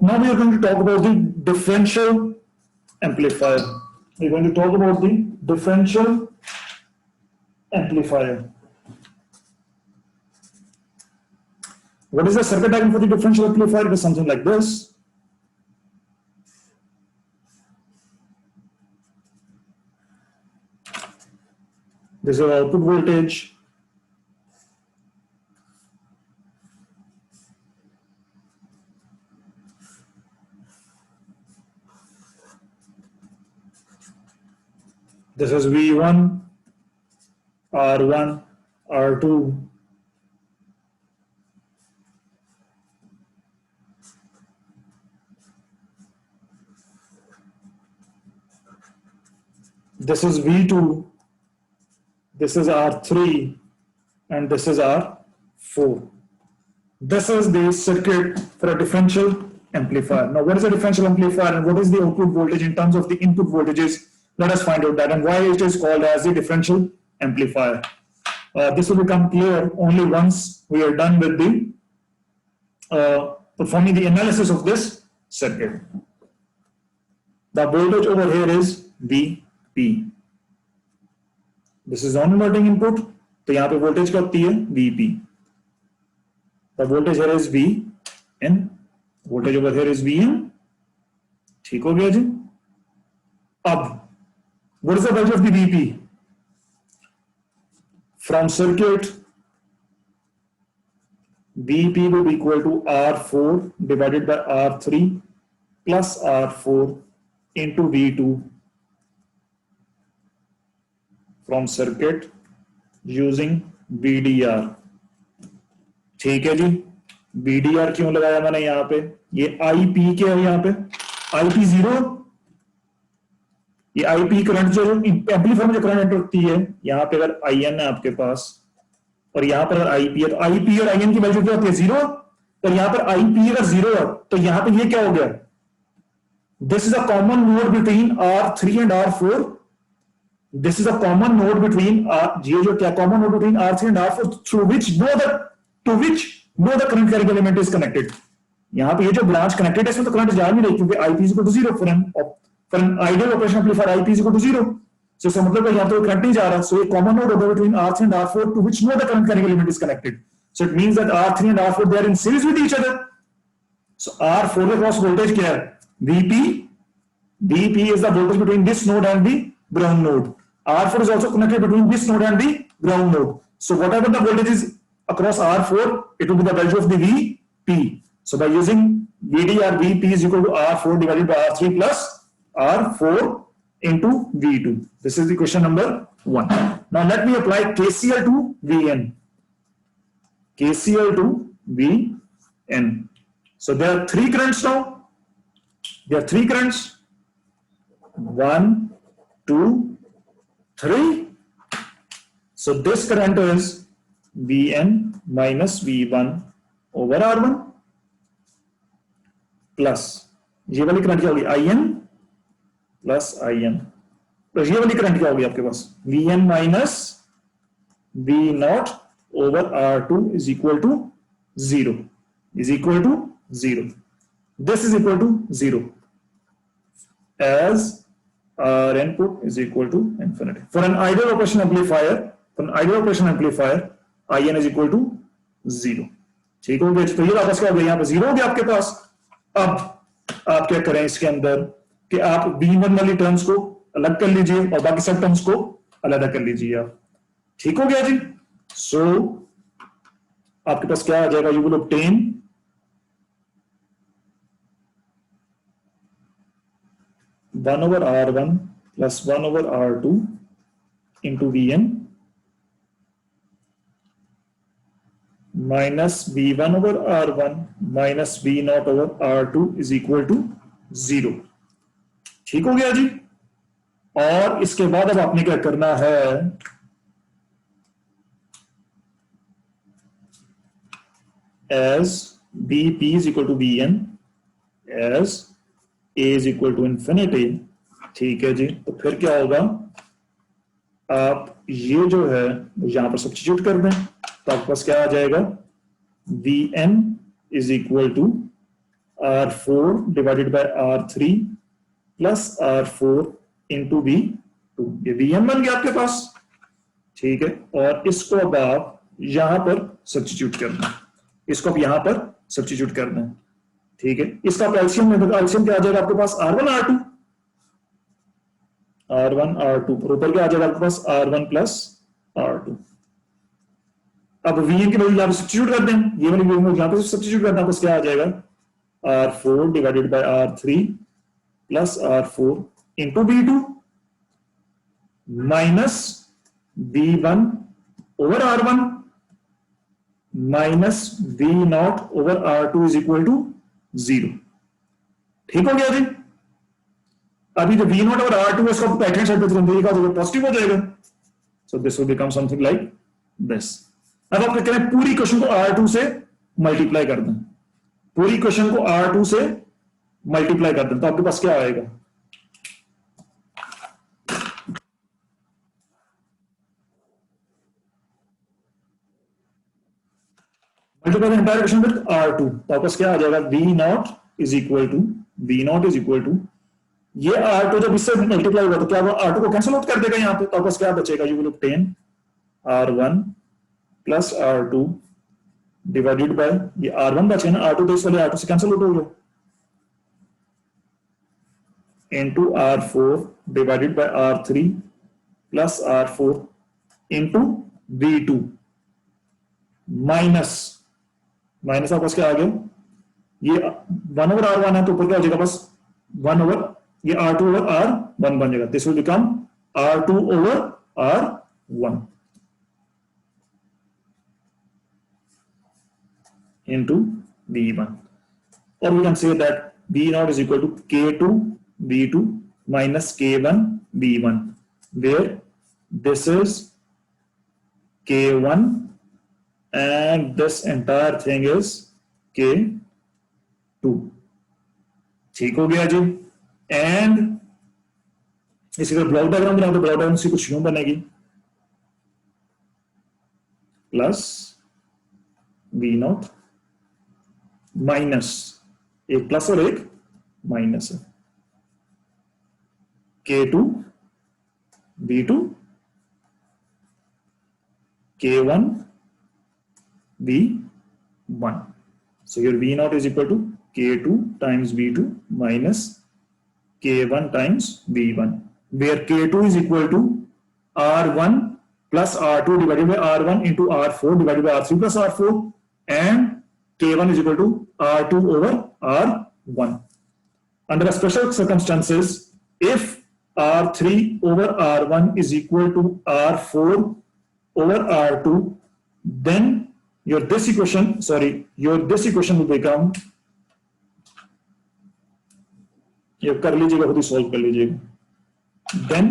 Now we are going to talk about the differential amplifier. We're going to talk about the differential amplifier. What is the circuit diagram for the differential amplifier? It is something like this. This is our output voltage. This is V1, R1, R2. This is V2, this is R3, and this is R4. This is the circuit for a differential amplifier. Now, what is a differential amplifier and what is the output voltage in terms of the input voltages? Let us find out that and why it is called as the differential amplifier. This will become clear only once we are done with the performing the analysis of this circuit. The voltage over here is VP. This is non-inverting input, तो यहाँ पे voltage क्या होती है VP. The voltage here is VN. Voltage over here is VN. ठीक हो गया जी. अब what is the value of the VP? From circuit, VP will be equal to R4 divided by R3 plus R4 into V2 from circuit using VDR. ठीक है जी. VDR क्यों लगाया मैंने यहां पे? ये IP क्या है यहां पे? IP 0. ये IP करंट जो एम्पलीफायर में जो करंट एंटर होती है, यहाँ पे अगर IN है आपके पास और यहाँ पर अगर IP है, तो IP और IN की वैल्यू क्या होती है? 0. तो यहाँ पर IP अगर 0 है तो यहाँ पे ये क्या हो गया? This is a common node between R3 and R4. This is a common node between ये जो क्या common node between R3 and R4 through which no other current carrying element is connected. यहाँ पे ये जो ब्रांच कनेक्टेड है इसमें तो करंट जा नहीं रही क्योंकि IP is equal to 0 for an ideal operation amplifier IP is equal to 0. So इसका मतलब है यहाँ तो करंट नहीं जा रहा. So a common node between R3 and R4 to which no other current carrying element is connected. So it means that R3 and R4 they are in series with each other. So R4 के cross voltage क्या है? VP. VP is the voltage between this node and the ground node. R4 is also connected between this node and the ground node. So whatever the voltage is across R4, it will be the value of the VP. So by using VDR, VP is equal to R4 divided by R3 plus R4 into V2. This is the question number 1. Now let me apply KCL to VN. KCL to VN. So there are 3 currents now. There are 3 currents. 1, 2, 3. So this current is VN minus V1 over R1 plus ये वाली current क्या होगी? IN plus IN. तो ये वाली current क्या होगी आपके पास? VN minus V0 over R2 is equal to 0. Is equal to 0. This is equal to 0 as our input is equal to infinity. For an ideal operation amplifier, IN is equal to 0. ठीक हो गया. तो ये वापस क्या हो गया? यहाँ पे 0 हो गया आपके पास. अब आप क्या करें इसके अंदर कि आप V1 वाली टर्म्स को अलग कर लीजिए और बाकी सब टर्म्स को अलग कर लीजिए आप. ठीक हो गया जी. सो आपके पास क्या आ जाएगा? You will obtain one over R1 plus 1 over R2 into VN minus V1 over R1 minus V0 over R2 is equal to 0. ठीक हो गया जी. और इसके बाद अब आपने क्या करना है? as BP is equal to VN, as A is equal to infinity. ठीक है जी. तो फिर क्या होगा? आप ये जो है यहां पर सब्स्टिट्यूट कर दें तो आपके पास क्या आ जाएगा? VN is equal to R4 divided by R3 plus R4 into V2, ये Vm बन गया आपके पास, ठीक है। और इसको अब आप यहां पर सब्स्टिट्यूट करना है, इसको आप यहां पर सब्स्टिट्यूट करना है, ठीक है। इसका एलसीएम में एलसीएम क्या आ जाएगा आपके पास, R1 R2, R1 R2 और ऊपर क्या आ जाएगा आपके पास R1 प्लस R2। अब Vm की वैल्यू यहां पर सब्स्टिट्यूट कर दें, ये वाली वैल्यू यहां पर सब्स्टिट्यूट करना है, तो क्या आ जाएगा R4 divided by R3 plus R4 into V2 minus V1 over R1 minus V0 over R2 is equal to 0। ठीक हो गया जी। अभी जो V0 ओवर R2 है इसको राइट हैंड साइड पे तुरंत देगा तो पॉजिटिव हो जाएगा, so this will become something like this. अब आप क्या करें, पूरी क्वेश्चन को R2 से मल्टीप्लाई कर दें, पूरी क्वेश्चन को R2 से मल्टीप्लाई कर दें, तो आपके पास क्या आएगा, multiply the entire question with R2, तो आपके पास क्या आ जाएगा, V0 इज इक्वल टू ये R2 जब इससे मल्टीप्लाई होगा तो क्या R2 को कैंसिल आउट कर देगा यहां पे, तो आपके पास क्या बचेगा, you will obtain R1 plus R2 divided by ये R1 बचे ना, R2 तो इस वाले R2 से कैंसिल आउट हो गया, into R4 divided by R3 plus R4 into V2 minus आपके पास क्या आ गया, ये 1 ओवर R1 है तो ऊपर क्या हो जाएगा, बस 1 ओवर ये R2 ओवर R1 बन जाएगा, this will become R2 over R1 into V1, or we can say that V0 is equal to K2 V2 minus K1 V1, where this is K1 and this entire thing is K2। ठीक हो गया जी। And इसी तरह block diagram बनाओ तो block diagram से कुछ यूं बनेगी, प्लस V0 माइनस एक प्लस और एक माइनस है, K2 V2 K1 V1, so your V0 is equal to K2 times V2 minus K1 times V1, where K2 is equal to R1 plus R2 divided by R1 into R4 divided by R3 plus R4, and K1 is equal to R2 over R1. Under special circumstances, if R3 over R1 is equal to R4 over R2, then your this equation will become, ये कर लीजिएगा, खुद ही solve कर लीजिएगा। Then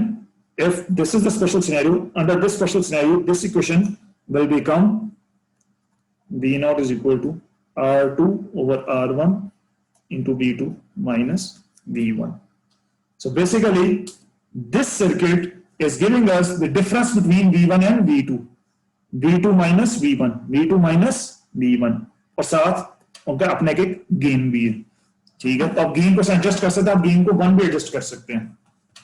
if this is the special scenario, under this special scenario, this equation will become V0 is equal to R2 over R1 into V2 minus V1. So basically, this circuit is giving us the difference between V1 and V2, V2 minus V1, V2 minus V1, और साथ उनका अपने के gain भी है, ठीक है। तो आप गेन को एडजस्ट कर सकते हैं, आप गेन को 1 भी एडजस्ट कर सकते हैं,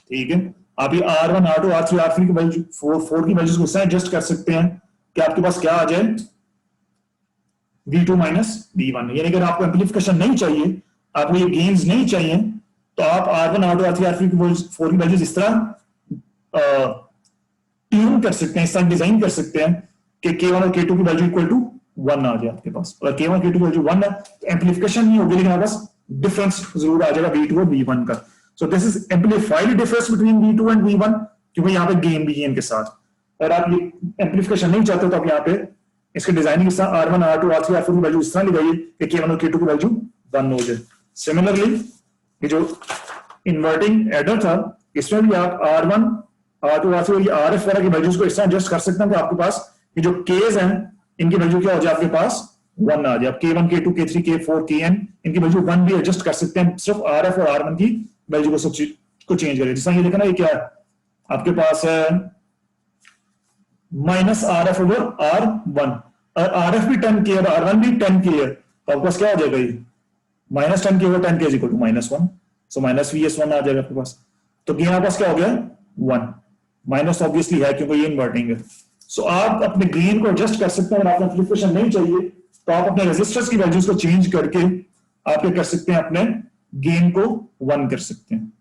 ठीक है। आप ये R1, R2, R3, R3 की वैल्यू 4 की वैल्यूज को एडजस्ट कर सकते हैं कि आपके पास क्या आ जाए, V2 माइनस V1। यानी अगर आपको एम्पलीफिकेशन नहीं चाहिए, आपको ये गेन्स नहीं चाहिए, तो आप R1, R2, R3, R3 की 4 की वैल्यूज इस तरह ट्यून कर सकते हैं, इस तरह डिजाइन कर सकते हैं कि K1 और K2 की वैल्यू इक्वल टू 1 आ जाए आपके पास। अगर K1 K2 की वैल्यू 1 है तो एम्पलीफिकेशन नहीं होगी, लेकिन आपके पास डिफरेंस जरूर आ जाएगा V2 और V1 का। So this is amplified difference between V2 and V1, क्योंकि यहाँ पे गेन भी है इनके साथ। और आप ये एम्पलीफिकेशन नहीं चाहते तो आप यहाँ पे इसके डिजाइनिंग इस तरह R1, R2, R3, R4 की वैल्यू इस तरह लगाइए कि K1 और K2 की वैल्यू 1 हो जाए। सिमिलरली ये जो इन्वर्टिंग एडर था, इसमें भी आप R1, R2, R3 और ये RF वगैरह की वैल्यूज को इस तरह एडजस्ट कर सकते हैं कि आपके पास ये जो K's हैं इनकी वैल्यू क्या हो जाए, आपके पास 1 आ जाए। K1, K2, K3, K4, Kn इनकी वैल्यू 1 भी एडजस्ट कर सकते हैं, सिर्फ RF और R1 की वैल्यू को चेंज करें। जैसा ये देखा ना, ये क्या है आपके पास है माइनस RF ओवर R1, और RF भी 10K है, R1 भी 10K है, तो आपके पास क्या हो जाएगा, ये -10 की होगा 10 k = -1, सो -VS1 आ जाएगा आपके पास। तो गेन आपके पास क्या हो गया 1, माइनस ऑब्वियसली है क्योंकि ये इन्वर्टिंग है। सो आप अपने गेन को एडजस्ट कर सकते हैं। अगर आपको फ्लक्चुएशन नहीं चाहिए तो आप अपने रेजिस्टर्स की वैल्यूज को चेंज करके आप क्या कर सकते हैं, अपने गेन को 1 कर सकते हैं।